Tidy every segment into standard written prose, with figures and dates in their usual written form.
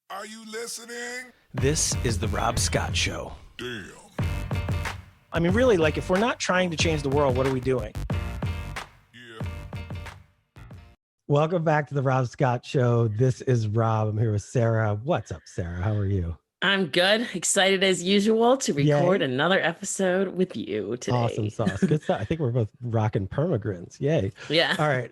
Are you listening? This is the Rob Scott Show. Damn. I mean, really, like, if we're not trying to change the world, what are we doing? Yeah. Welcome back to the Rob Scott Show. This is Rob. I'm here with Sarah. What's up, Sarah? How are you? I'm good. Excited as usual to record Yay. another episode with you today. Awesome sauce. Good stuff. I think we're both rocking permagrins. Yay. Yeah. All right.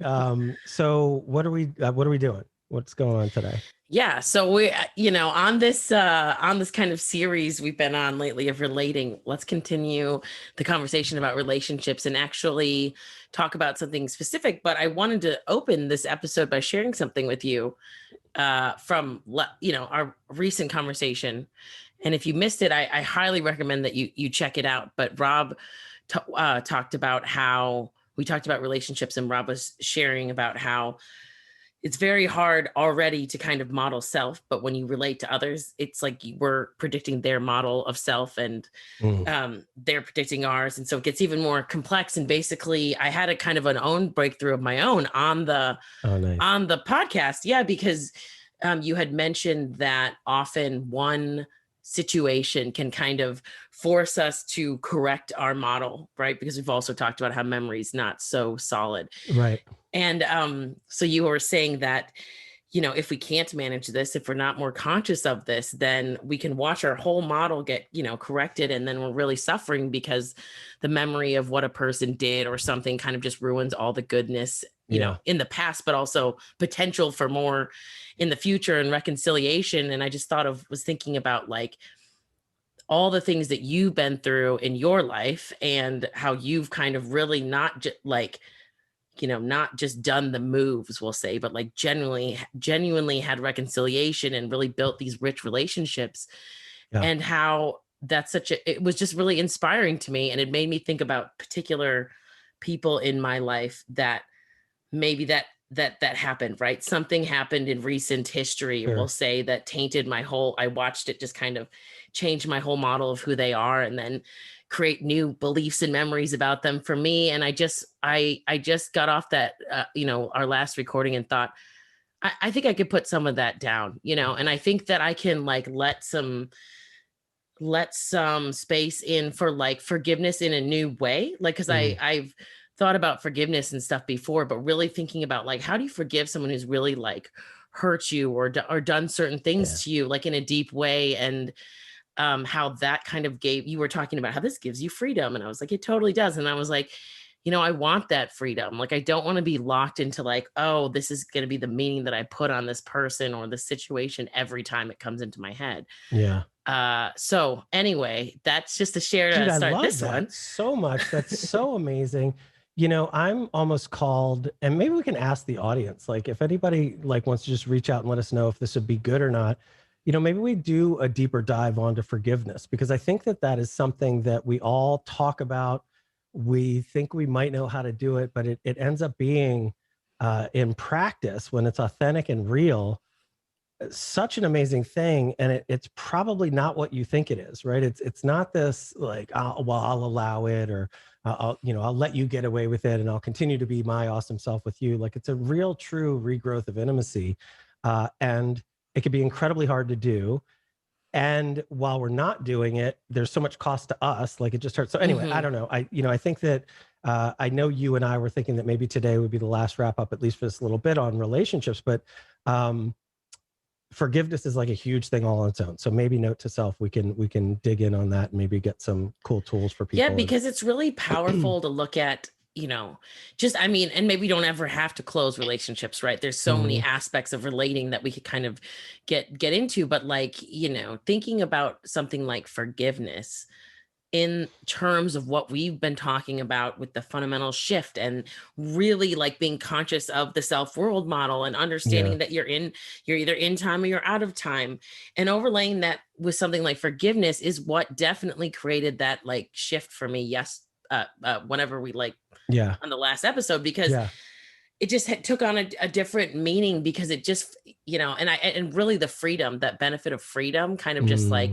So what are we doing? What's going on today? Yeah. So we, on this kind of series we've been on lately of relating, let's continue the conversation about relationships and actually talk about something specific. But I wanted to open this episode by sharing something with you from our recent conversation. And if you missed it, I highly recommend that you check it out. But Rob talked about how we talked about relationships, and Rob was sharing about how it's very hard already to kind of model self, but when you relate to others, it's like we're predicting their model of self, and they're predicting ours. And so it gets even more complex. And basically I had a kind of an own breakthrough of my own on the podcast. Yeah, because you had mentioned that often one situation can kind of force us to correct our model, right? Because we've also talked about how memory is not so solid. Right. And so you were saying that, if we can't manage this, if we're not more conscious of this, then we can watch our whole model get, corrected. And then we're really suffering because the memory of what a person did or something kind of just ruins all the goodness, you know, in the past, but also potential for more in the future and reconciliation. And I just was thinking about like all the things that you've been through in your life and how you've kind of really not not just done the moves, we'll say, but like genuinely had reconciliation and really built these rich relationships. And how that's it was just really inspiring to me. And it made me think about particular people in my life that maybe that happened, right? Something happened in recent history, we'll say, that tainted I watched it just kind of change my whole model of who they are, and then create new beliefs and memories about them for me. And I just got off that, our last recording and thought, I think I could put some of that down, and I think that I can like let some space in for like forgiveness in a new way. Like, cause I've thought about forgiveness and stuff before, but really thinking about like, how do you forgive someone who's really like hurt you or done certain things to you, like in a deep way. And how that kind of you were talking about how this gives you freedom. And I was like, it totally does. And I was like, I want that freedom. Like, I don't want to be locked into like, oh, this is going to be the meaning that I put on this person or the situation every time it comes into my head. Yeah. So anyway, that's just to share to Dude, start I love this that one so much. That's so amazing. I'm almost called, and maybe we can ask the audience, like if anybody like wants to just reach out and let us know if this would be good or not. Maybe we do a deeper dive onto forgiveness, because I think that is something that we all talk about. We think we might know how to do it, but it ends up being in practice, when it's authentic and real, such an amazing thing. And it's probably not what you think it is, right? It's not this like, I'll allow it, or I'll let you get away with it, and I'll continue to be my awesome self with you. Like, it's a real, true regrowth of intimacy. And it can be incredibly hard to do. And while we're not doing it, there's so much cost to us. Like, it just hurts. So anyway, I don't know. I think that I know you and I were thinking that maybe today would be the last wrap up, at least for this little bit on relationships, but forgiveness is like a huge thing all on its own. So maybe note to self, we can dig in on that and maybe get some cool tools for people. Yeah, because it's really powerful to look at, and maybe you don't ever have to close relationships, right? There's so many aspects of relating that we could kind of get into, but like, thinking about something like forgiveness in terms of what we've been talking about with the fundamental shift, and really like being conscious of the self-world model and understanding that you're either in time or you're out of time, and overlaying that with something like forgiveness is what definitely created that like shift for me. Whenever we on the last episode, because it just took on a different meaning, because it just, and really the freedom, that benefit of freedom kind of just like,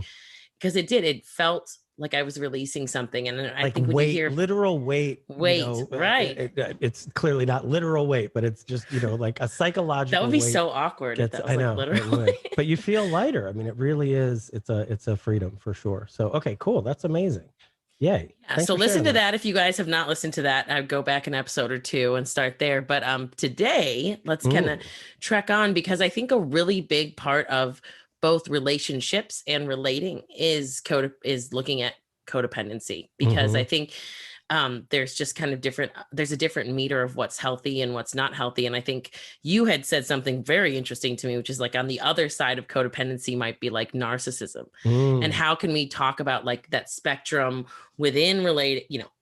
because it felt like I was releasing something. And I like think when weight, you hear literal weight, weight, right. It's clearly not literal weight, but it's just, like a psychological That would be weight so awkward if gets, that was I like know, it literally. would. But you feel lighter. I mean, it really is. It's a freedom for sure. So, okay, cool. That's amazing. Yay. Yeah, Thanks so for listen sharing to that. If you guys have not listened to that, I'd go back an episode or two and start there. But today, let's kind of Mm. trek on, because I think a really big part of both relationships and relating is looking at codependency, because I Mhm. think there's just kind of there's a different meter of what's healthy and what's not healthy. And I think you had said something very interesting to me, which is like on the other side of codependency might be like narcissism. And Mm. how can we talk about like that spectrum within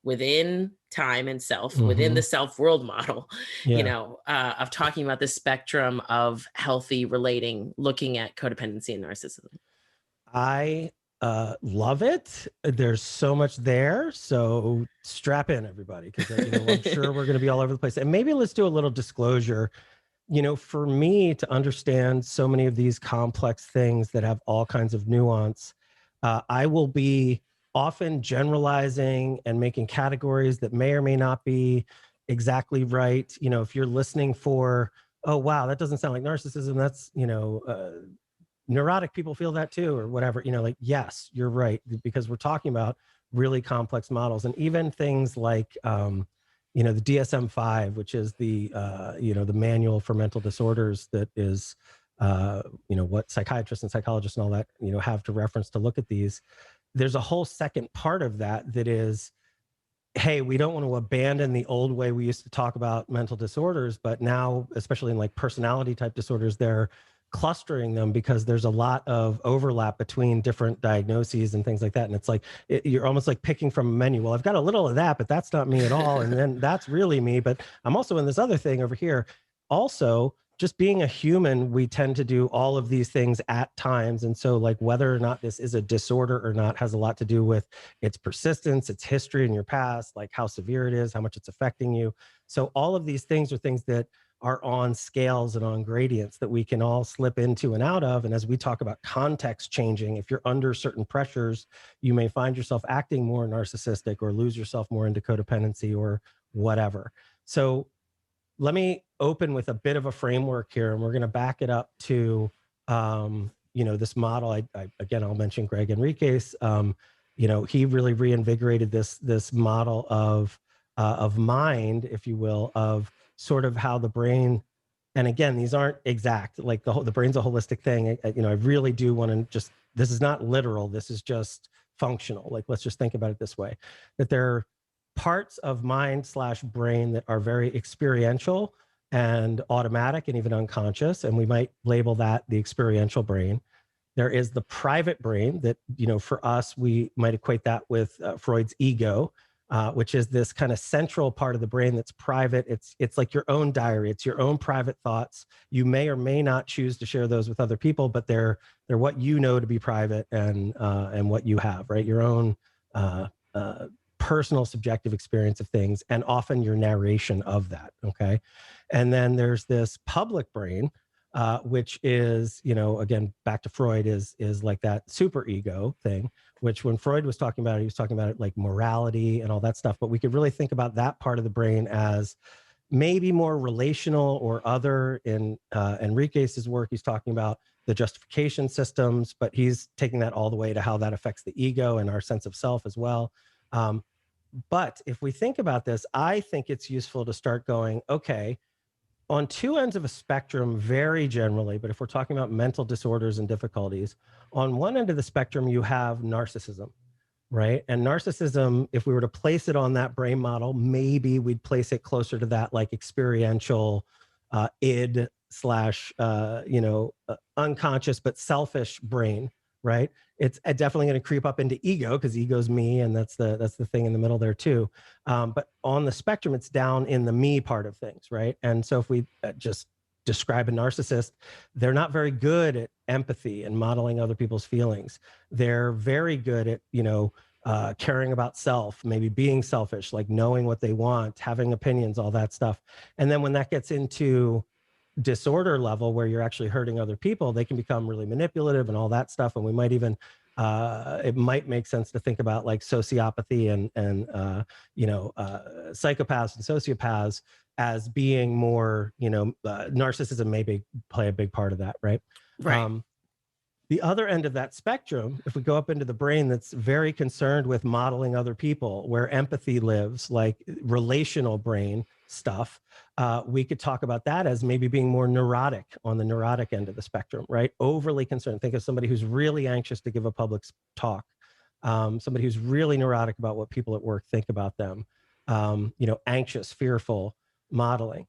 within time and self, within the Mhm. self world model, Yeah. of talking about the spectrum of healthy relating, looking at codependency and narcissism. I love it. There's so much there. So strap in, everybody, because I'm sure we're going to be all over the place. And maybe let's do a little disclosure. For me to understand so many of these complex things that have all kinds of nuance, I will be often generalizing and making categories that may or may not be exactly right. If you're listening for, oh, wow, that doesn't sound like narcissism. That's, neurotic people feel that too, or whatever, like, yes, you're right, because we're talking about really complex models. And even things like, the DSM-5, which is the, the manual for mental disorders that is, what psychiatrists and psychologists and all that, have to reference to look at these. There's a whole second part of that that is, hey, we don't want to abandon the old way we used to talk about mental disorders, but now, especially in like personality type disorders, they're clustering them because there's a lot of overlap between different diagnoses and things like that. And it's like, you're almost like picking from a menu. Well, I've got a little of that, but that's not me at all. And then that's really me, but I'm also in this other thing over here. Also, just being a human, we tend to do all of these things at times. And so like whether or not this is a disorder or not has a lot to do with its persistence, its history in your past, like how severe it is, how much it's affecting you. So all of these things are things that are on scales and on gradients that we can all slip into and out of. And as we talk about context changing, if you're under certain pressures, you may find yourself acting more narcissistic or lose yourself more into codependency or whatever. So let me open with a bit of a framework here, and we're going to back it up to, this model. Again, I'll mention Greg Enriquez. He really reinvigorated this model of mind, if you will, of sort of how the brain. And again, these aren't exact. Like the brain's a holistic thing. I really do want to just. This is not literal. This is just functional. Like, let's just think about it this way: that there parts of mind/brain that are very experiential and automatic and even unconscious. And we might label that the experiential brain. There is the private brain that, for us, we might equate that with Freud's ego, which is this kind of central part of the brain that's private. It's like your own diary. It's your own private thoughts. You may or may not choose to share those with other people, but they're what you know to be private and what you have, right? Your own personal subjective experience of things, and often your narration of that. Okay. And then there's this public brain, which is, again, back to Freud, is like that super ego thing, which when Freud was talking about it, he was talking about it like morality and all that stuff. But we could really think about that part of the brain as maybe more relational or other. In Enriquez's work, he's talking about the justification systems, but he's taking that all the way to how that affects the ego and our sense of self as well. But if we think about this, I think it's useful to start going, okay, on two ends of a spectrum, very generally, but if we're talking about mental disorders and difficulties, on one end of the spectrum, you have narcissism, right? And narcissism, if we were to place it on that brain model, maybe we'd place it closer to that like experiential id slash, unconscious but selfish brain, right? It's definitely going to creep up into ego because ego's me, and that's the thing in the middle there too. But on the spectrum, it's down in the me part of things, right? And so if we just describe a narcissist, they're not very good at empathy and modeling other people's feelings. They're very good at, caring about self, maybe being selfish, like knowing what they want, having opinions, all that stuff. And then when that gets into disorder level where you're actually hurting other people, they can become really manipulative and all that stuff. And we might even it might make sense to think about like sociopathy and psychopaths and sociopaths as being more, narcissism maybe play a big part of that, right? Right. The other end of that spectrum, if we go up into the brain that's very concerned with modeling other people, where empathy lives, like relational brain stuff, we could talk about that as maybe being more neurotic, on the neurotic end of the spectrum, right? Overly concerned. Think of somebody who's really anxious to give a public talk, somebody who's really neurotic about what people at work think about them, anxious, fearful, modeling.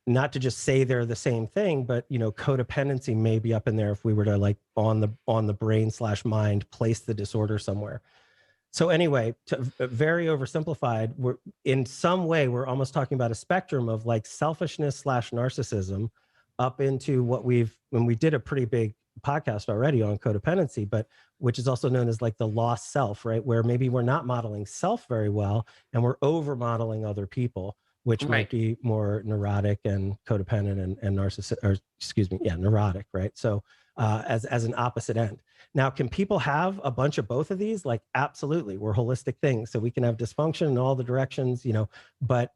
Not to just say they're the same thing, but codependency may be up in there if we were to like on the brain / mind place the disorder somewhere. So anyway, very oversimplified, we're in some way we're almost talking about a spectrum of like selfishness / narcissism up into what when we did a pretty big podcast already on codependency, but which is also known as like the lost self, right? Where maybe we're not modeling self very well and we're over modeling other people, which might be more neurotic and codependent and narcissistic, or neurotic, right? So as an opposite end. Now, can people have a bunch of both of these? Like, absolutely, we're holistic things. So we can have dysfunction in all the directions, but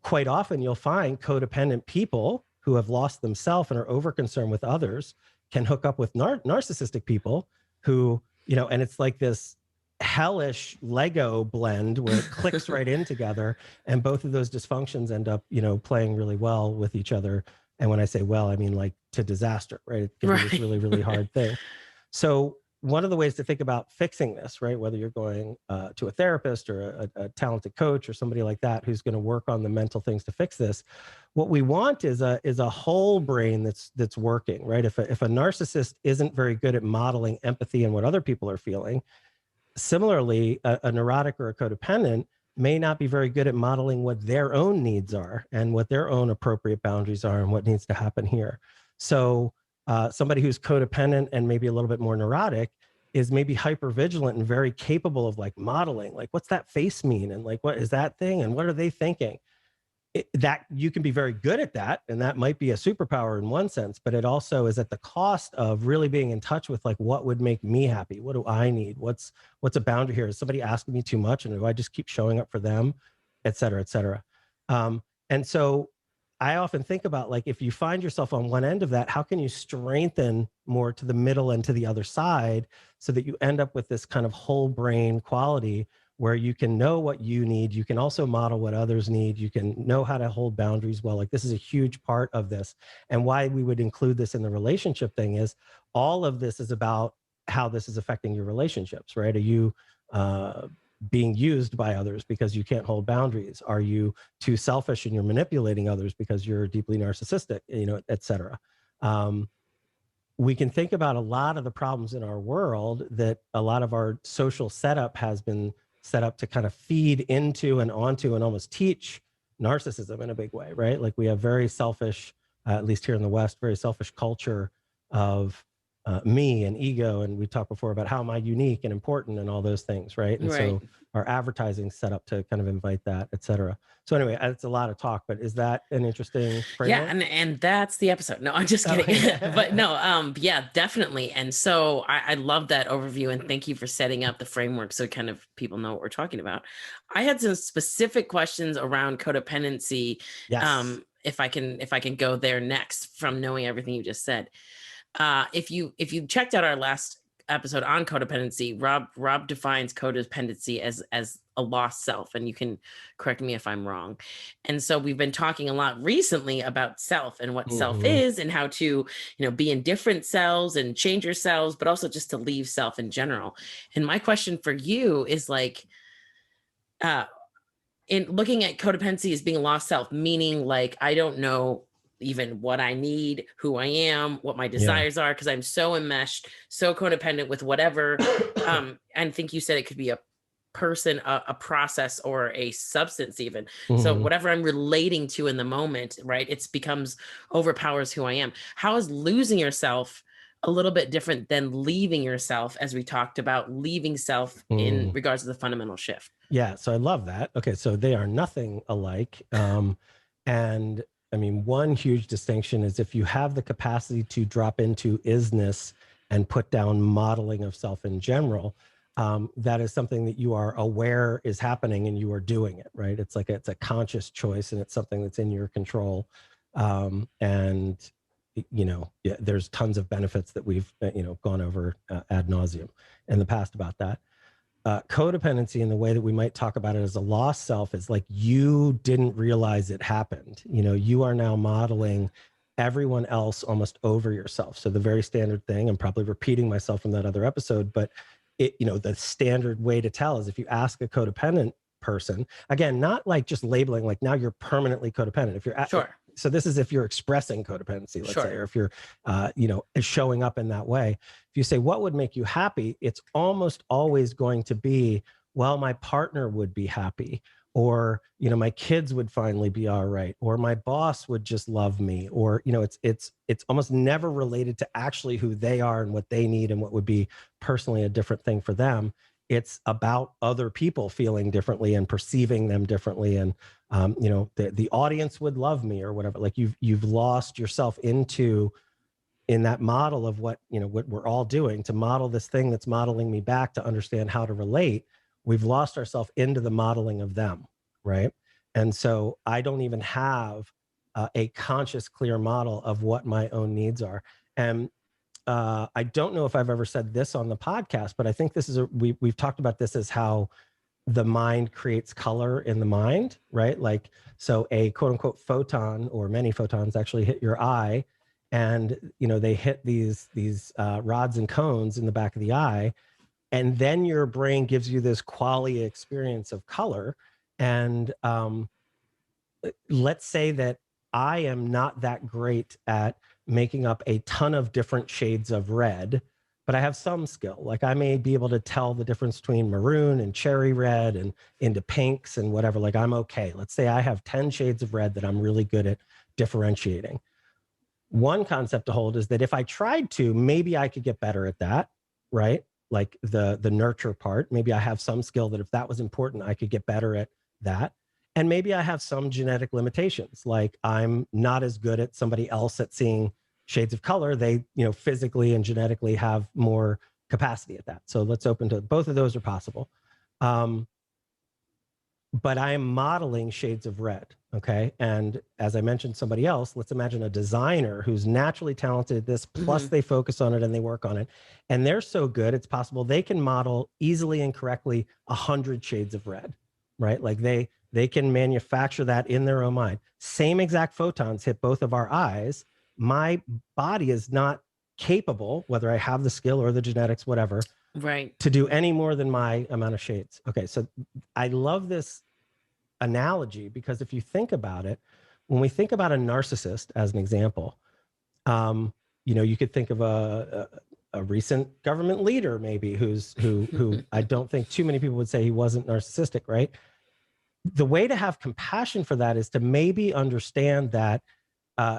quite often you'll find codependent people who have lost themselves and are over concerned with others can hook up with narcissistic people who, and it's like this hellish Lego blend where it clicks right in together, and both of those dysfunctions end up playing really well with each other. And when I say well, I mean like to disaster, right? It can be this really, really hard thing. So one of the ways to think about fixing this, right, whether you're going to a therapist or a talented coach or somebody like that who's going to work on the mental things to fix this, what we want is a whole brain that's working, right? If a narcissist isn't very good at modeling empathy and what other people are feeling, similarly, a neurotic or a codependent may not be very good at modeling what their own needs are and what their own appropriate boundaries are and what needs to happen here. So somebody who's codependent and maybe a little bit more neurotic is maybe hyper vigilant and very capable of like modeling, like, what's that face mean? And like, what is that thing? And what are they thinking? That you can be very good at that. And that might be a superpower in one sense, but it also is at the cost of really being in touch with like, what would make me happy? What do I need? What's a boundary here? Is somebody asking me too much? And do I just keep showing up for them, et cetera, et cetera. And so I often think about like, if you find yourself on one end of that, how can you strengthen more to the middle and to the other side so that you end up with this kind of whole brain quality where you can know what you need. You can also model what others need. You can know how to hold boundaries well. Like, this is a huge part of this. And why we would include this in the relationship thing is all of this is about how this is affecting your relationships, right? Are you being used by others because you can't hold boundaries? Are you too selfish and you're manipulating others because you're deeply narcissistic, et cetera? We can think about a lot of the problems in our world that a lot of our social setup has been set up to kind of feed into and onto and almost teach narcissism in a big way, right? Like, we have very selfish, at least here in the West, very selfish culture of me and ego. And we talked before about how am I unique and important and all those things, right? And so our advertising set up to kind of invite that, et cetera. So anyway, it's a lot of talk, but is that an interesting framework? Yeah, and that's the episode. No, I'm just kidding. But no, yeah, definitely. And so I love that overview, and thank you for setting up the framework so kind of people know what we're talking about. I had some specific questions around codependency. Yes. If I can go there next from knowing everything you just said. If you checked out our last episode on codependency, Rob defines codependency as a lost self, and you can correct me if I'm wrong. And so we've been talking a lot recently about self and what self is, and how to be in different selves and change your selves, but also just to leave self in general. And my question for you is like, in looking at codependency as being a lost self, meaning like, I don't know even what I need, who I am, what my desires are, because I'm so enmeshed, so codependent with whatever. And think you said it could be a person, a process, or a substance even. So whatever I'm relating to in the moment, right? It becomes overpowers who I am. How is losing yourself a little bit different than leaving yourself, as we talked about leaving self in regards to the fundamental shift? Yeah. So I love that. Okay. So they are nothing alike. And I mean, one huge distinction is if you have the capacity to drop into isness and put down modeling of self in general, that is something that you are aware is happening and you are doing it, right? It's like, it's a conscious choice and it's something that's in your control. And, you know, yeah, there's tons of benefits that we've, you know, gone over ad nauseum in the past about that. Codependency, in the way that we might talk about it as a lost self, is like, you didn't realize it happened. You know, you are now modeling everyone else almost over yourself. So the very standard thing, I'm probably repeating myself from that other episode, but it, you know, the standard way to tell is if you ask a codependent person, again, not like just labeling, like now you're permanently codependent. If you're Sure. So this is if you're expressing codependency, let's say, or if you're, you know, showing up in that way. If you say, what would make you happy? It's almost always going to be, well, my partner would be happy, or, you know, my kids would finally be all right, or my boss would just love me, or, you know, it's almost never related to actually who they are and what they need and what would be personally a different thing for them. It's about other people feeling differently and perceiving them differently. And, you know, the audience would love me or whatever. Like you've lost yourself into, in that model of what, you know, what we're all doing to model this thing that's modeling me back to understand how to relate. We've lost ourselves into the modeling of them. Right. And so I don't even have a conscious, clear model of what my own needs are. And I don't know if I've ever said this on the podcast, but I think this is we've talked about this as how the mind creates color in the mind, right? Like, so a quote unquote photon, or many photons, actually hit your eye, and, you know, they hit these rods and cones in the back of the eye, and then your brain gives you this qualia experience of color. And let's say that I am not that great at making up a ton of different shades of red, but I have some skill. Like I may be able to tell the difference between maroon and cherry red and into pinks and whatever. Like I'm okay. Let's say I have 10 shades of red that I'm really good at differentiating. One concept to hold is that if I tried to, maybe I could get better at that, right? Like the nurture part. Maybe I have some skill that if that was important, I could get better at that. And maybe I have some genetic limitations. Like I'm not as good at somebody else at seeing shades of color. They, you know, physically and genetically have more capacity at that. So let's open to both of those are possible. But I am modeling shades of red. Okay. And as I mentioned, somebody else, let's imagine a designer who's naturally talented at this, plus they focus on it and they work on it. And they're so good, it's possible they can model easily and correctly 100 shades of red, right? Like they can manufacture that in their own mind. Same exact photons hit both of our eyes. My body is not capable, whether I have the skill or the genetics, whatever, Right. to do any more than my amount of shades. Okay. So I love this analogy because if you think about it, when we think about a narcissist as an example, you know, you could think of a recent government leader, maybe who I don't think too many people would say he wasn't narcissistic, right? The way to have compassion for that is to maybe understand that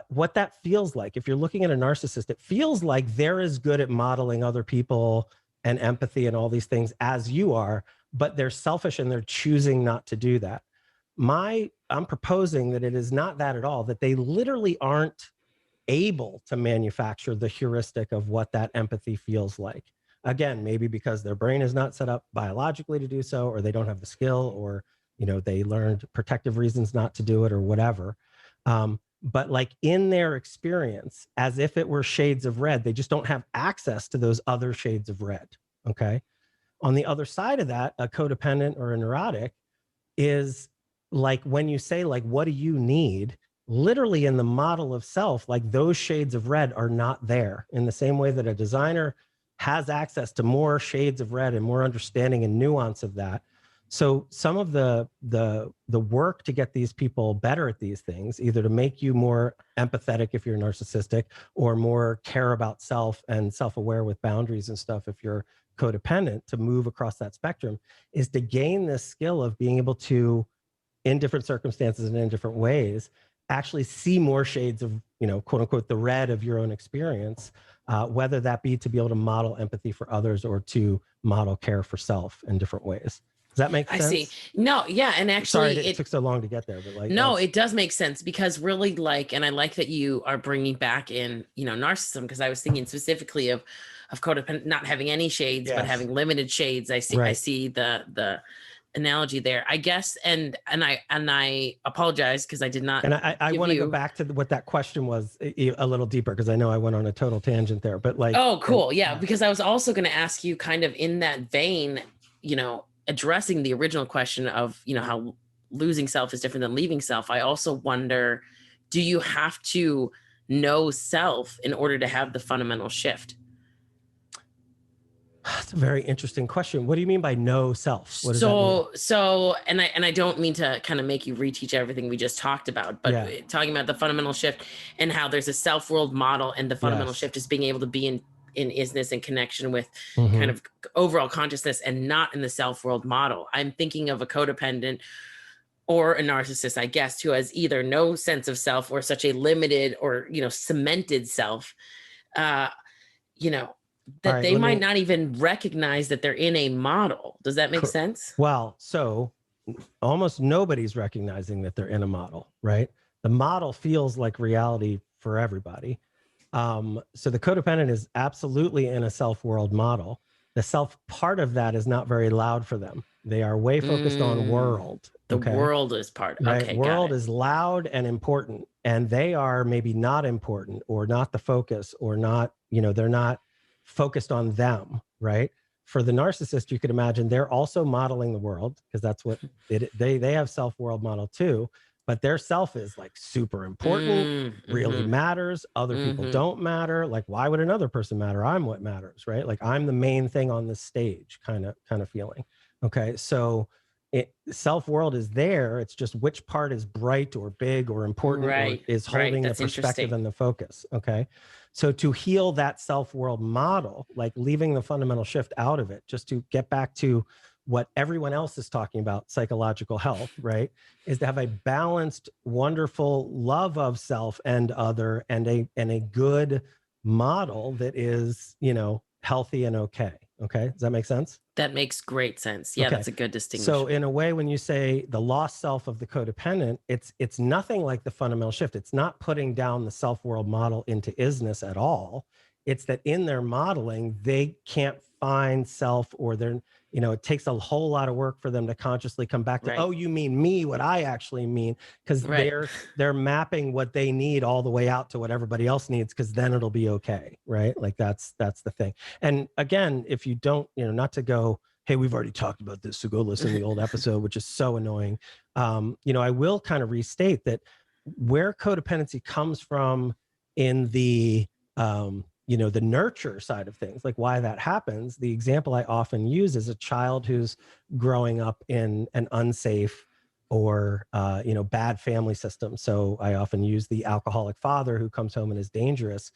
what that feels like. If you're looking at a narcissist, it feels like they're as good at modeling other people and empathy and all these things as you are, but they're selfish and they're choosing not to do that. I'm proposing that it is not that at all, that they literally aren't able to manufacture the heuristic of what that empathy feels like. Again, maybe because their brain is not set up biologically to do so, or they don't have the skill, or, you know, they learned protective reasons not to do it or whatever. But like in their experience, as if it were shades of red, they just don't have access to those other shades of red. Okay. On the other side of that, a codependent or a neurotic is like when you say, like, what do you need? Literally in the model of self, like those shades of red are not there, in the same way that a designer has access to more shades of red and more understanding and nuance of that. So some of the work to get these people better at these things, either to make you more empathetic if you're narcissistic, or more care about self and self-aware with boundaries and stuff if you're codependent, to move across that spectrum, is to gain this skill of being able to, in different circumstances and in different ways, actually see more shades of, you know, quote unquote, the red of your own experience, whether that be to be able to model empathy for others or to model care for self in different ways. Does that make I sense? see. No, yeah. And Sorry, actually it took so long to get there, but like, no, it does make sense, because really, like, and I like that you are bringing back in, narcissism, because I was thinking specifically of codependent not having any shades, but yes, having limited shades. I right. see the analogy there, I guess. And I apologize because I did not. And I want to go back to what that question was a little deeper, because I know I went on a total tangent there, but like, Oh, cool. Yeah. Because I was also going to ask you, kind of in that vein, addressing the original question of, how losing self is different than leaving self. I also wonder, do you have to know self in order to have the fundamental shift? That's a very interesting question. What do you mean by no self? What does that mean? So, and I don't mean to kind of make you reteach everything we just talked about, but talking about the fundamental shift and how there's a self-world model, and the fundamental shift is being able to be in isness and connection with kind of overall consciousness, and not in the self-world model. I'm thinking of a codependent or a narcissist, I guess, who has either no sense of self, or such a limited or, cemented self, that right, they might not even recognize that they're in a model. Does that make sense? Well, so almost nobody's recognizing that they're in a model, right? The model feels like reality for everybody. So the codependent is absolutely in a self-world model. The self part of that is not very loud for them. They are way focused on world. The world is part. Right? Okay, world is loud and important, and they are maybe not important, or not the focus, or not, they're not focused on them, right? For the narcissist, you could imagine they're also modeling the world, because that's what they have self-world model too, but their self is like super important, really matters. Other people don't matter. Like, why would another person matter? I'm what matters, right? Like, I'm the main thing on the stage, kind of feeling. Okay, so self-world is there. It's just which part is bright or big or important, or is holding the perspective and the focus. Okay, so to heal that self-world model, like leaving the fundamental shift out of it, just to get back to what everyone else is talking about, psychological health, right, is to have a balanced, wonderful love of self and other, and a good model that is, healthy and okay. Okay, does that make sense? That makes great sense. Yeah, that's a good distinction. So in a way, when you say the lost self of the codependent, it's nothing like the fundamental shift. It's not putting down the self-world model into isness at all. It's that in their modeling, they can't find self, or they're, it takes a whole lot of work for them to consciously come back to, oh, you mean me, what I actually mean, because they're mapping what they need all the way out to what everybody else needs, because then it'll be okay, right? Like that's the thing. And again, if you don't, not to go, hey, we've already talked about this, so go listen to the old episode, which is so annoying. I will kind of restate that where codependency comes from in the the nurture side of things, like why that happens. The example I often use is a child who's growing up in an unsafe or bad family system. So I often use the alcoholic father who comes home and is dangerous.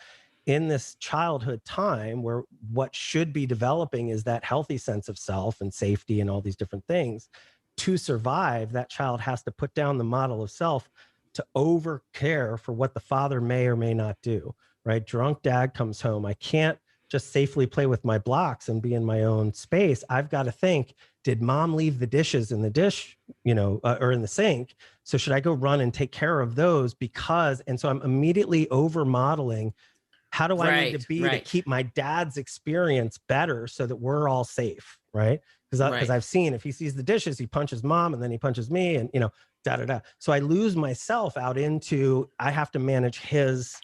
In this childhood time, where what should be developing is that healthy sense of self and safety and all these different things, to survive, that child has to put down the model of self to over care for what the father may or may not do, right? Drunk dad comes home. I can't just safely play with my blocks and be in my own space. I've got to think, did mom leave the dishes in the dish, or in the sink? So should I go run and take care of those? And so I'm immediately over modeling, how do I need to be to keep my dad's experience better so that we're all safe, right? Because I've seen, if he sees the dishes, he punches mom, and then he punches me, and So I lose myself out into, I have to manage his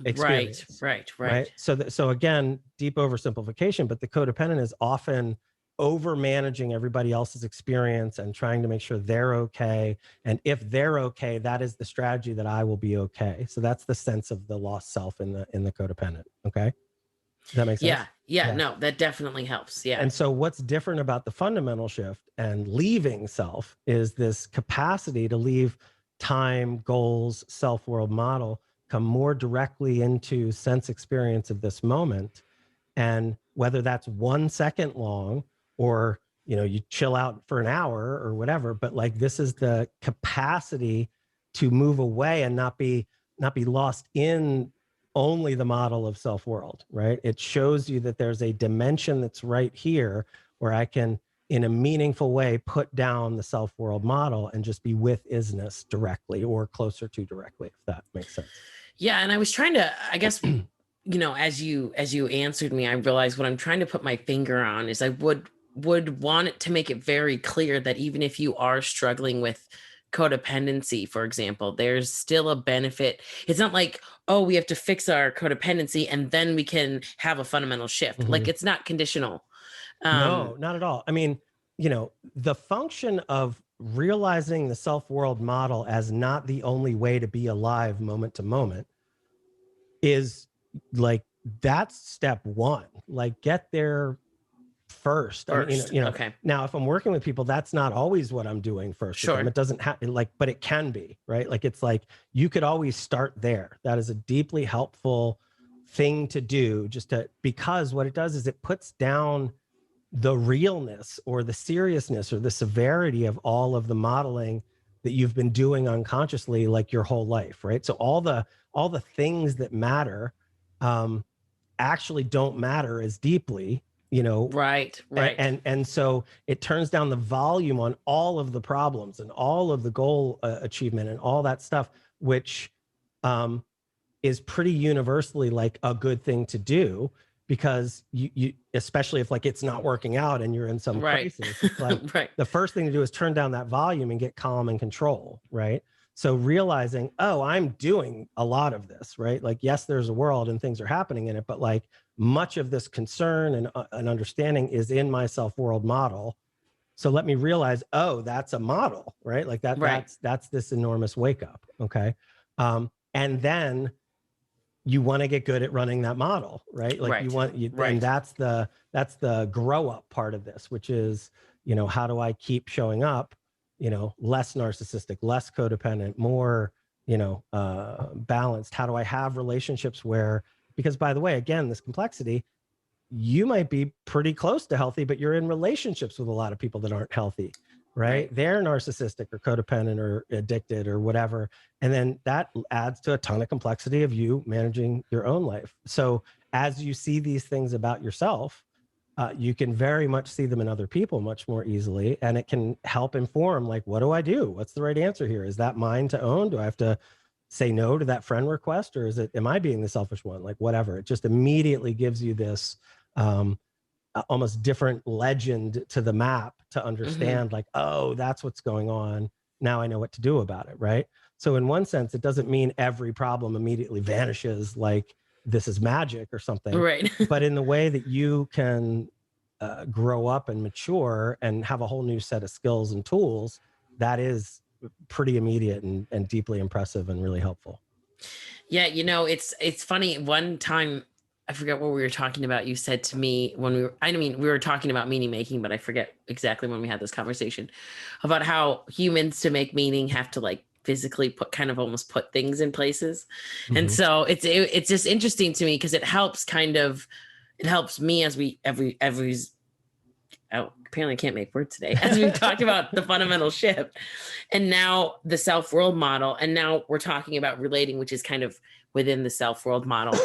experience. Right. So again, deep oversimplification, but the codependent is often over managing everybody else's experience and trying to make sure they're okay. And if they're okay, that is the strategy that I will be okay. So that's the sense of the lost self in the codependent. Okay. Does that make sense? Yeah. No, that definitely helps. Yeah. And so what's different about the fundamental shift and leaving self is this capacity to leave time, goals, self-world model, come more directly into sense experience of this moment. And whether that's 1 second long, or you chill out for an hour or whatever, but like, this is the capacity to move away and not be lost in only the model of self-world, right? It shows you that there's a dimension that's right here where I can in a meaningful way, put down the self-world model and just be with isness directly or closer to directly, if that makes sense. Yeah. And I was trying to, I guess, as you answered me, I realized what I'm trying to put my finger on is I would want it to make it very clear that even if you are struggling with codependency, for example, there's still a benefit. It's not like, oh, we have to fix our codependency and then we can have a fundamental shift. Like, it's not conditional. No, not at all. I mean, the function of realizing the self-world model as not the only way to be alive moment to moment is like, that's step one. Like, get there first. I mean, Okay. Now, if I'm working with people, that's not always what I'm doing first. Sure. With them. It doesn't have but it can be, right? Like, it's like, you could always start there. That is a deeply helpful thing to do, because what it does is it puts down the realness or the seriousness or the severity of all of the modeling that you've been doing unconsciously, like your whole life, right? So all the things that matter actually don't matter as deeply, Right. And so it turns down the volume on all of the problems and all of the goal achievement and all that stuff, which is pretty universally like a good thing to do, because you especially if like it's not working out and you're in some crisis, it's like the first thing to do is turn down that volume and get calm and control, right? So realizing, oh, I'm doing a lot of this, right? Like, yes, there's a world and things are happening in it, but like much of this concern and understanding is in my self-world model. So let me realize, oh, that's a model, right? Like that's this enormous wake up. Okay. And then you want to get good at running that model, right? Like and that's the grow up part of this, which is, how do I keep showing up, less narcissistic, less codependent, more, balanced? How do I have relationships where, because by the way, again, this complexity, you might be pretty close to healthy, but you're in relationships with a lot of people that aren't healthy, right? They're narcissistic or codependent or addicted or whatever. And then that adds to a ton of complexity of you managing your own life. So as you see these things about yourself, you can very much see them in other people much more easily. And it can help inform, like, what do I do? What's the right answer here? Is that mine to own? Do I have to say no to that friend request? Or am I being the selfish one? Like, whatever. It just immediately gives you this almost different legend to the map to understand, like, oh, that's what's going on. Now I know what to do about it, right? So in one sense, it doesn't mean every problem immediately vanishes, like this is magic or something. Right. But in the way that you can grow up and mature and have a whole new set of skills and tools, that is pretty immediate and deeply impressive and really helpful. Yeah, it's funny. One time, I forget what we were talking about. You said to me when we were talking about meaning making, but I forget exactly when we had this conversation about how humans, to make meaning, have to like physically almost put things in places. And so it's just interesting to me because it helps me as apparently I can't make words today, as we've talked about the fundamental shift and now the self-world model. And now we're talking about relating, which is kind of within the self-world model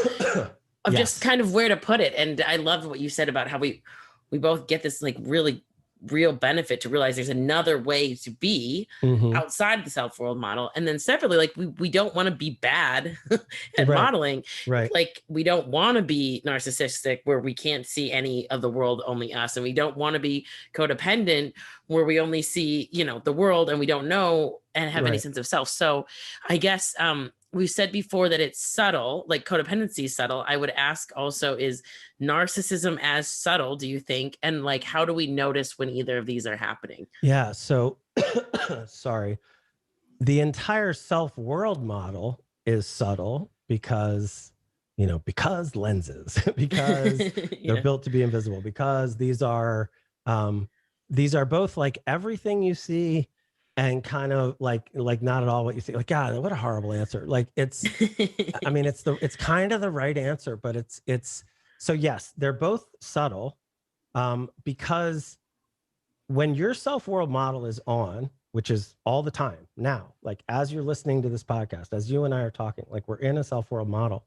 of just kind of where to put it. And I love what you said about how we both get this like really real benefit to realize there's another way to be outside of the self-world model. And then separately, like we don't want to be bad at modeling. Right. Like we don't want to be narcissistic where we can't see any of the world, only us. And we don't want to be codependent where we only see, the world and we don't know and have any sense of self. So I guess we said before that it's subtle, like codependency is subtle. I would ask also, is narcissism as subtle, do you think? And like, how do we notice when either of these are happening? Yeah. So, sorry. The entire self-world model is subtle because lenses, because they're built to be invisible, because these are both like everything you see and kind of like not at all what you see. Like, God, what a horrible answer. Like it's kind of the right answer, but it's so yes, they're both subtle because when your self-world model is on, which is all the time now, like as you're listening to this podcast, as you and I are talking, like we're in a self-world model,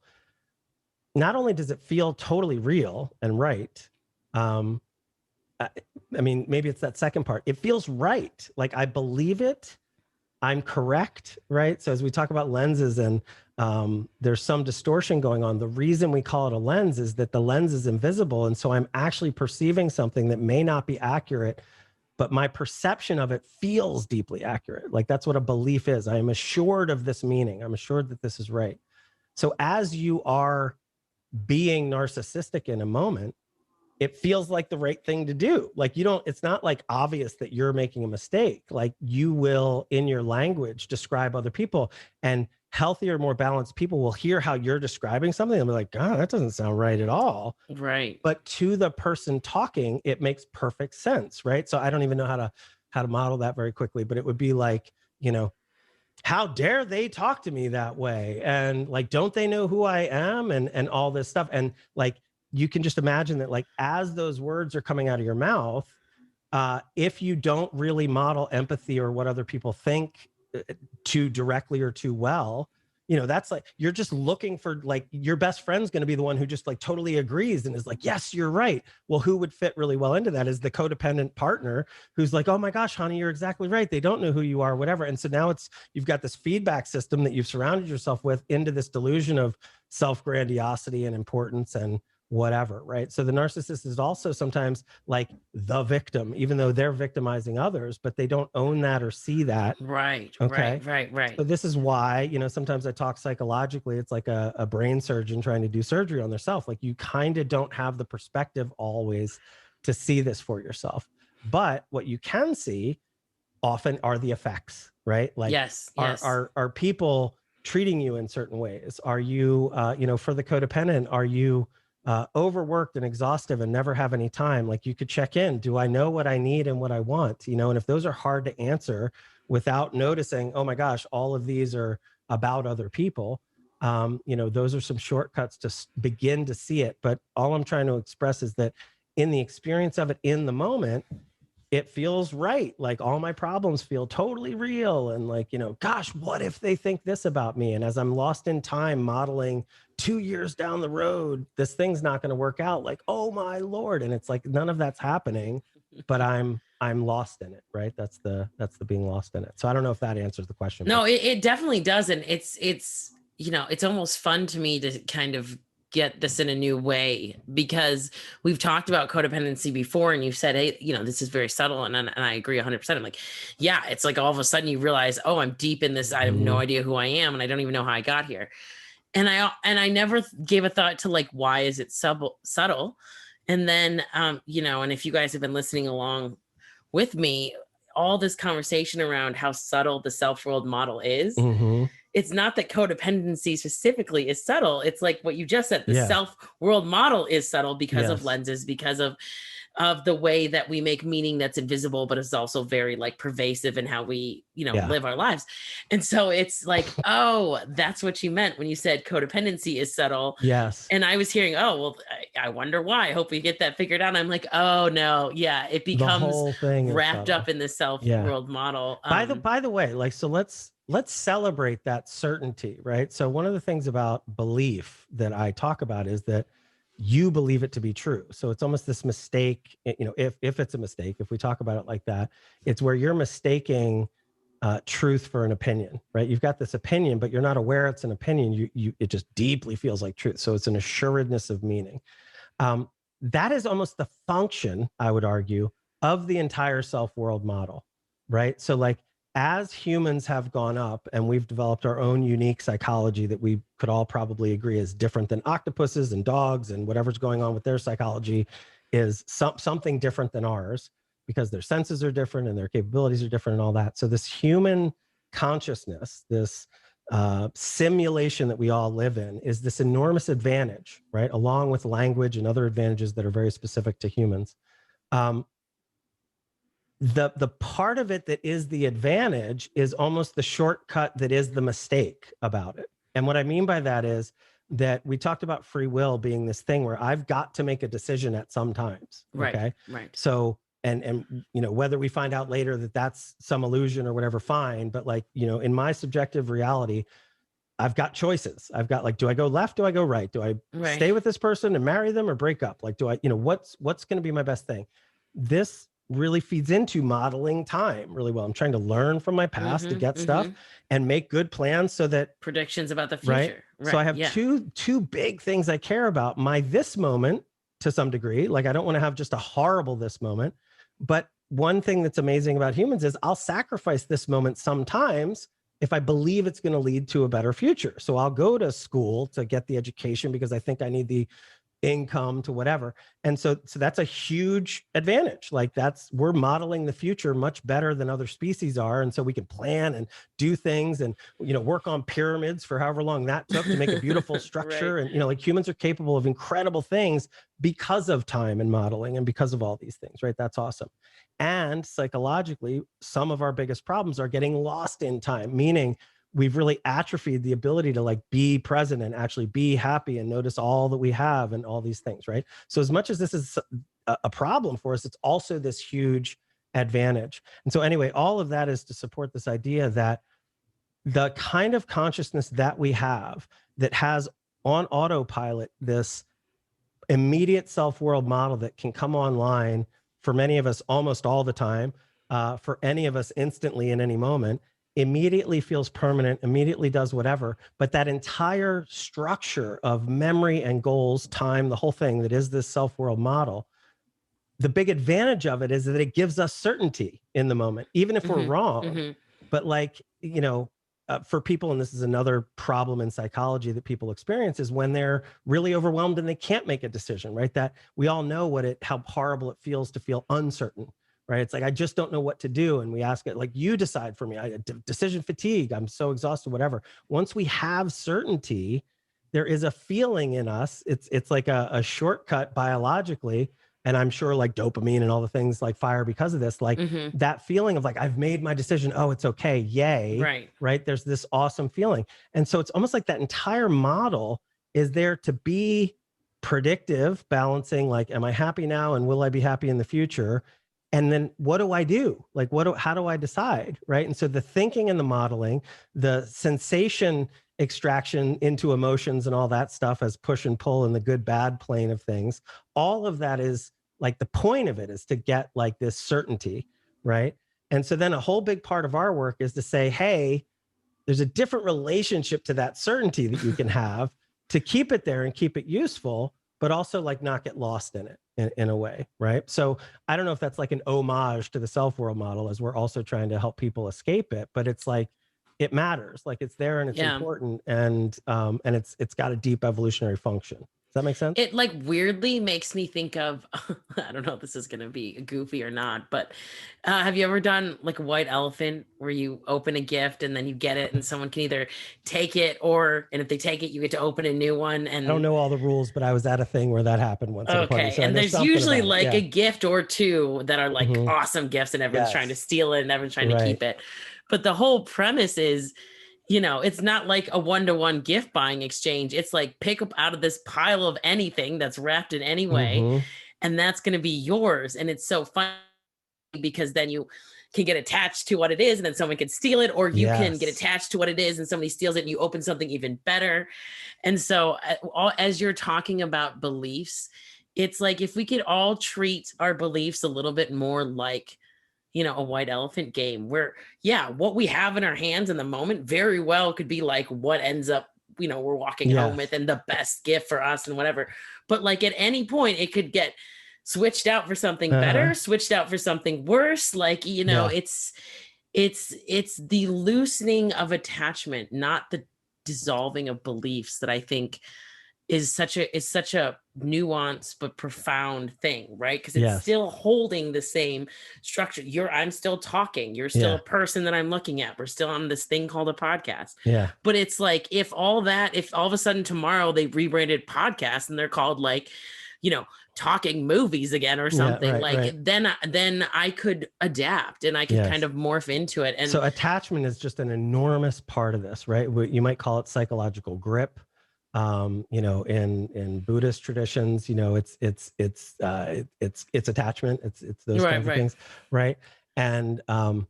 not only does it feel totally real and right, I mean, maybe it's that second part. It feels right. Like I believe it. I'm correct, right? So as we talk about lenses and there's some distortion going on, the reason we call it a lens is that the lens is invisible. And so I'm actually perceiving something that may not be accurate, but my perception of it feels deeply accurate. Like that's what a belief is. I am assured of this meaning. I'm assured that this is right. So as you are being narcissistic in a moment, it feels like the right thing to do. Like it's not like obvious that you're making a mistake. Like you will in your language describe other people, and healthier, more balanced people will hear how you're describing something and be like, God, that doesn't sound right at all. Right. But to the person talking, it makes perfect sense. Right. So I don't even know how to model that very quickly, but it would be like, how dare they talk to me that way? And like, don't they know who I am? And all this stuff. And like, you can just imagine that like, as those words are coming out of your mouth, if you don't really model empathy or what other people think too directly or too well, that's like, you're just looking for like, your best friend's going to be the one who just like totally agrees and is like, yes, you're right. Well, who would fit really well into that is the codependent partner who's like, oh my gosh, honey, you're exactly right. They don't know who you are, whatever. And so now you've got this feedback system that you've surrounded yourself with into this delusion of self-grandiosity and importance and whatever, right? So the narcissist is also sometimes like the victim, even though they're victimizing others, but they don't own that or see that. Right. Okay. Right. So this is why, sometimes I talk psychologically, it's like a brain surgeon trying to do surgery on themselves. Like you kind of don't have the perspective always to see this for yourself. But what you can see often are the effects, right? Like yes. Are people treating you in certain ways? Are you, for the codependent, are you overworked and exhaustive and never have any time? Like you could check in. Do I know what I need and what I want? And if those are hard to answer without noticing, oh my gosh, all of these are about other people, those are some shortcuts to begin to see it. But all I'm trying to express is that in the experience of it in the moment, it feels right. Like all my problems feel totally real. And like, gosh, what if they think this about me? And as I'm lost in time modeling 2 years down the road, this thing's not going to work out. Like, oh my Lord. And it's like, none of that's happening, but I'm lost in it. Right. That's the being lost in it. So I don't know if that answers the question. No, it definitely does. And it's almost fun to me to kind of get this in a new way, because we've talked about codependency before and you've said, hey, this is very subtle. And I agree 100%. I'm like, yeah, it's like all of a sudden you realize, oh, I'm deep in this. I have no idea who I am. And I don't even know how I got here. And I never gave a thought to like, why is it subtle? And then, and if you guys have been listening along with me, all this conversation around how subtle the self-world model is, it's not that codependency specifically is subtle. It's like what you just said, the self-world model is subtle because of lenses, because of the way that we make meaning that's invisible, but it's also very like pervasive in how we, live our lives. And so it's like, oh, that's what you meant when you said codependency is subtle. Yes. And I was hearing, oh, well, I wonder why. I hope we get that figured out. I'm like, oh no. Yeah. It becomes the whole thing wrapped up in the self-world model. By the way, like, so let's celebrate that certainty, right? So one of the things about belief that I talk about is that you believe it to be true. So it's almost this mistake, if it's a mistake, if we talk about it like that, it's where you're mistaking truth for an opinion, right? You've got this opinion, but you're not aware it's an opinion. It just deeply feels like truth. So it's an assuredness of meaning. That is almost the function, I would argue, of the entire self-world model, right? So like, as humans have gone up and we've developed our own unique psychology that we could all probably agree is different than octopuses and dogs and whatever's going on with their psychology is something different than ours, because their senses are different and their capabilities are different and all that. So this human consciousness, this simulation that we all live in, is this enormous advantage, right? Along with language and other advantages that are very specific to humans. The part of it that is the advantage is almost the shortcut that is the mistake about it. And what I mean by that is that we talked about free will being this thing where I've got to make a decision at some times. Right. Okay. Right. So, and whether we find out later that that's some illusion or whatever, fine. But like, in my subjective reality, I've got choices. I've got like, do I go left? Do I go right? Do I stay with this person and marry them or break up? Like, do I, what's going to be my best thing? this really feeds into modeling time really well. I'm trying to learn from my past to get stuff and make good plans so that predictions about the right. future. So I have two big things I care about. My this moment to some degree, like I don't want to have just a horrible this moment, but one thing that's amazing about humans is I'll sacrifice this moment sometimes if I believe it's going to lead to a better future. So I'll go to school to get the education because I think I need the income to whatever. And so that's a huge advantage. Like we're modeling the future much better than other species are. And so we can plan and do things and, work on pyramids for however long that took to make a beautiful structure. Right. And, like humans are capable of incredible things because of time and modeling and because of all these things, right? That's awesome. And psychologically, some of our biggest problems are getting lost in time, meaning we've really atrophied the ability to like be present and actually be happy and notice all that we have and all these things, right? So as much as this is a problem for us, it's also this huge advantage. And so anyway, all of that is to support this idea that the kind of consciousness that we have that has on autopilot this immediate self-world model that can come online for many of us almost all the time, for any of us instantly in any moment, immediately feels permanent, immediately does whatever. But that entire structure of memory and goals, time, the whole thing that is this self-world model, the big advantage of it is that it gives us certainty in the moment, even if we're wrong. But like, for people, and this is another problem in psychology that people experience, is when they're really overwhelmed and they can't make a decision, right? That we all know how horrible it feels to feel uncertain. Right. It's like, I just don't know what to do. And we ask it like, you decide for me. Decision fatigue. I'm so exhausted, whatever. Once we have certainty, there is a feeling in us. It's like a shortcut biologically. And I'm sure like dopamine and all the things like fire because of this, like that feeling of like, I've made my decision. Oh, it's okay. Yay. Right. There's this awesome feeling. And so it's almost like that entire model is there to be predictive, balancing, like, am I happy now? And will I be happy in the future? And then what do I do? Like, how do I decide? Right. And so the thinking and the modeling, the sensation extraction into emotions and all that stuff as push and pull in the good, bad plane of things, all of that is like the point of it is to get like this certainty. Right. And so then a whole big part of our work is to say, hey, there's a different relationship to that certainty that you can have to keep it there and keep it useful, but also like not get lost in it in a way, right? So I don't know if that's like an homage to the self-world model as we're also trying to help people escape it, but it's like, it matters, like it's there and it's important and it's got a deep evolutionary function. Does that make sense? It like weirdly makes me think of, I don't know if this is going to be goofy or not, but have you ever done like a white elephant where you open a gift and then you get it and someone can either take it and if they take it, you get to open a new one. And I don't know all the rules, but I was at a thing where that happened once. At a party, so and there's usually like a gift or two that are like awesome gifts and everyone's trying to steal it and everyone's trying to keep it. But the whole premise is, it's not like a one-to-one gift buying exchange. It's like pick up out of this pile of anything that's wrapped in any way, and that's going to be yours. And it's so fun because then you can get attached to what it is and then someone can steal it, or you can get attached to what it is and somebody steals it and you open something even better. And so as you're talking about beliefs, it's like if we could all treat our beliefs a little bit more like a white elephant game where, what we have in our hands in the moment very well could be like what ends up, we're walking home with and the best gift for us and whatever. But like at any point it could get switched out for something better, switched out for something worse. Like, it's the loosening of attachment, not the dissolving of beliefs that I think is such a nuanced but profound thing, right? Because it's still holding the same structure. I'm still talking. You're still a person that I'm looking at. We're still on this thing called a podcast. Yeah. But it's like if all of a sudden tomorrow they rebranded podcasts and they're called like, talking movies again or something, then I could adapt and I could kind of morph into it. And so attachment is just an enormous part of this, right? You might call it psychological grip. In Buddhist traditions, it's attachment. It's those kinds of things. Right. And, an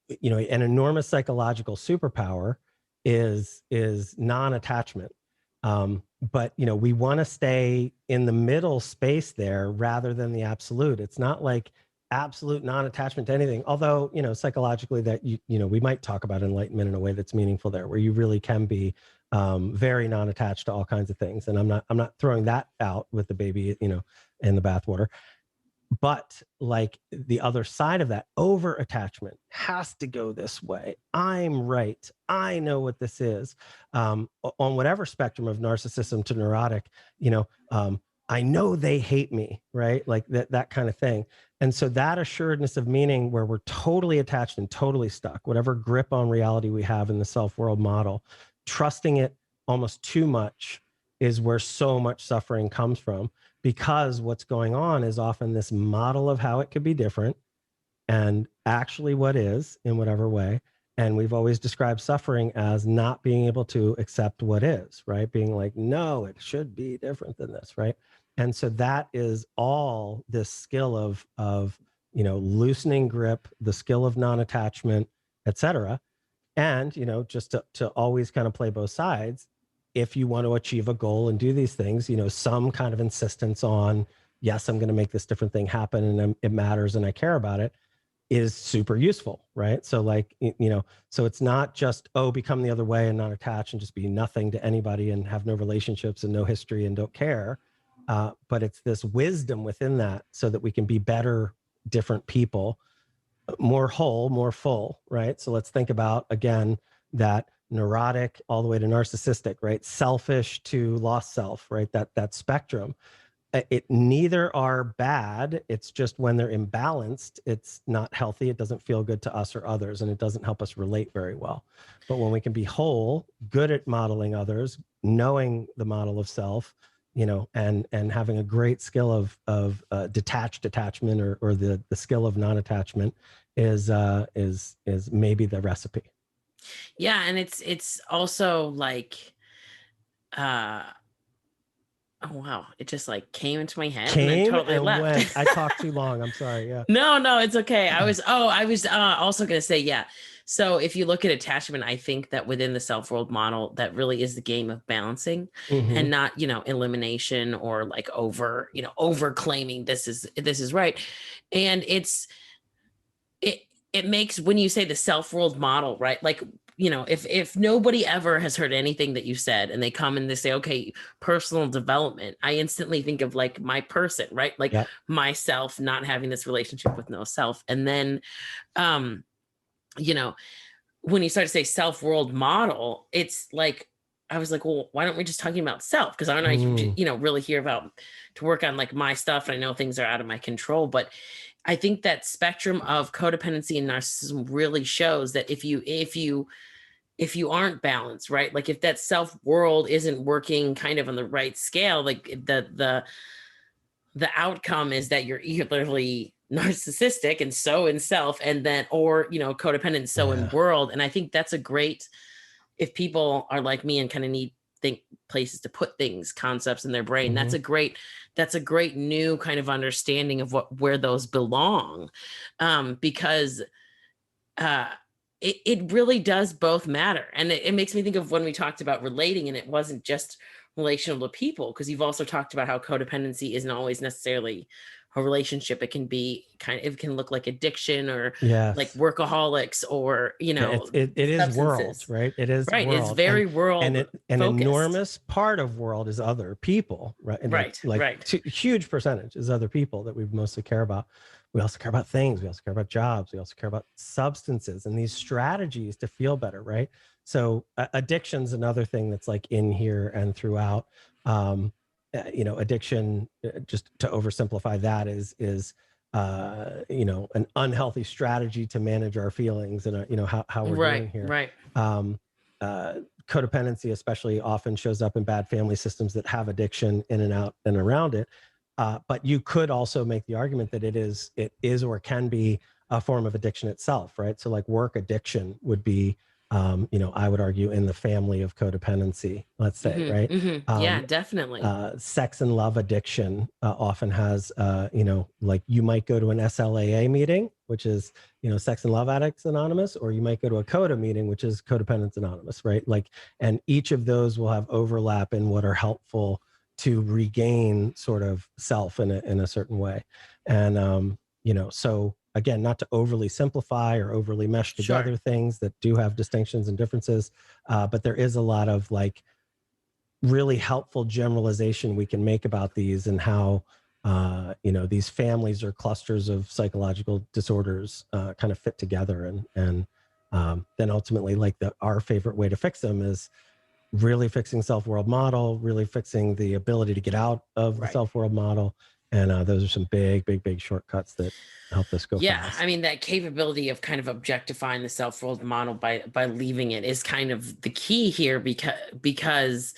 enormous psychological superpower is non-attachment. but we want to stay in the middle space there rather than the absolute. It's not like absolute non-attachment to anything, although psychologically that we might talk about enlightenment in a way that's meaningful there, where you really can be very non-attached to all kinds of things. And I'm not throwing that out with the baby in the bathwater. But like the other side of that, over attachment has to go this way. I'm right. I know what this is. On whatever spectrum of narcissism to neurotic, I know they hate me, right? Like that kind of thing. And so that assuredness of meaning, where we're totally attached and totally stuck, whatever grip on reality we have in the self-world model, trusting it almost too much is where so much suffering comes from. Because what's going on is often this model of how it could be different and actually what is in whatever way. And we've always described suffering as not being able to accept what is, right? Being like, no, it should be different than this, right? And so that is all this skill of loosening grip, the skill of non-attachment, et cetera. And, just to always kind of play both sides. If you want to achieve a goal and do these things, some kind of insistence on, yes, I'm going to make this different thing happen and it matters and I care about it, is super useful, right? So like, so it's not just, become the other way and not attach and just be nothing to anybody and have no relationships and no history and don't care. But it's this wisdom within that so that we can be better, different people, more whole, more full, right? So let's think about, again, that neurotic all the way to narcissistic, right? Selfish to lost self, right? That spectrum. It neither are bad. It's just when they're imbalanced, it's not healthy. It doesn't feel good to us or others, and it doesn't help us relate very well. But when we can be whole, good at modeling others, knowing the model of self, and having a great skill of detached attachment or the skill of non-attachment is maybe the recipe. Yeah. And it's also like, oh wow, it just like came into my head and then totally left. Went. I talked too long. I'm sorry. Yeah. No, it's okay. I was also going to say, yeah. So if you look at attachment, I think that within the self-world model, that really is the game of balancing and not, elimination or like over claiming this is right. And it makes, when you say the self-world model, right? Like, if nobody ever has heard anything that you said and they come and they say, okay, personal development, I instantly think of like my person, right? Like myself not having this relationship with no self. And then, when you start to say self-world model, it's like, I was like, well, why don't we just talking about self? Because I don't know, really hear about to work on like my stuff. And I know things are out of my control, but I think that spectrum of codependency and narcissism really shows that if you aren't balanced, right? Like if that self world isn't working kind of on the right scale, like the outcome is that you're literally narcissistic and so in self, and then, or, codependent, so in world. And I think that's a great, if people are like me and kind of need places to put things, concepts in their brain, that's a great new kind of understanding of where those belong. Because it really does both matter. And it makes me think of when we talked about relating, and it wasn't just relational to people, because you've also talked about how codependency isn't always necessarily a relationship. It can be it can look like addiction or like workaholics or, it is world, right? It is right. World. It's very world. And an focused. Enormous part of world is other people, right? And right. Huge percentage is other people that we mostly care about. We also care about things. We also care about jobs. We also care about substances and these strategies to feel better, right? So addiction's another thing that's like in here and throughout. Addiction, just to oversimplify that, is an unhealthy strategy to manage our feelings and how we're doing here. Right. Codependency especially often shows up in bad family systems that have addiction in and out and around it. But you could also make the argument that it is or can be a form of addiction itself, right? So like work addiction would be I would argue in the family of codependency, let's say, right? Yeah, definitely. Sex and love addiction often has, like you might go to an SLAA meeting, which is, Sex and Love Addicts Anonymous, or you might go to a CODA meeting, which is Codependents Anonymous, right? Like, and each of those will have overlap in what are helpful to regain sort of self in a certain way. And, so again, not to overly simplify or overly mesh together things that do have distinctions and differences, but there is a lot of like really helpful generalization we can make about these and how, these families or clusters of psychological disorders kind of fit together. And then ultimately, like our favorite way to fix them is really fixing self-world model, really fixing the ability to get out of the self-world model. And those are some big shortcuts that help us go fast. I mean, that capability of kind of objectifying the self-world model by leaving it is kind of the key here, because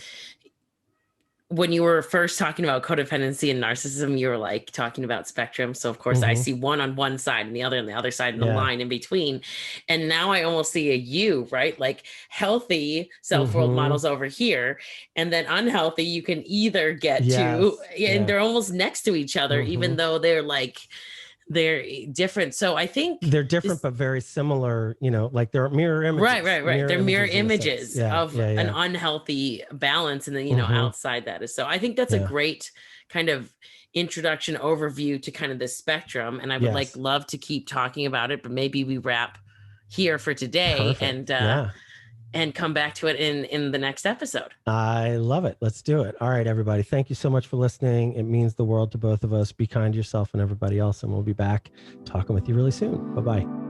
when you were first talking about codependency and narcissism, you were like talking about spectrum. So of course I see one on one side and the other on the other side, and the line in between. And now I almost see a U, right? Like healthy self-world models over here, and then unhealthy, you can either get to, and they're almost next to each other, even though they're different. So I think they're different, but very similar, like they're mirror images. Right. They're mirror images of an unhealthy balance. And then, outside that is, so I think that's a great kind of introduction overview to kind of the spectrum. And I would love to keep talking about it, but maybe we wrap here for today. Perfect. And come back to it in the next episode. I love it. Let's do it. All right, everybody. Thank you so much for listening. It means the world to both of us. Be kind to yourself and everybody else. And we'll be back talking with you really soon. Bye-bye.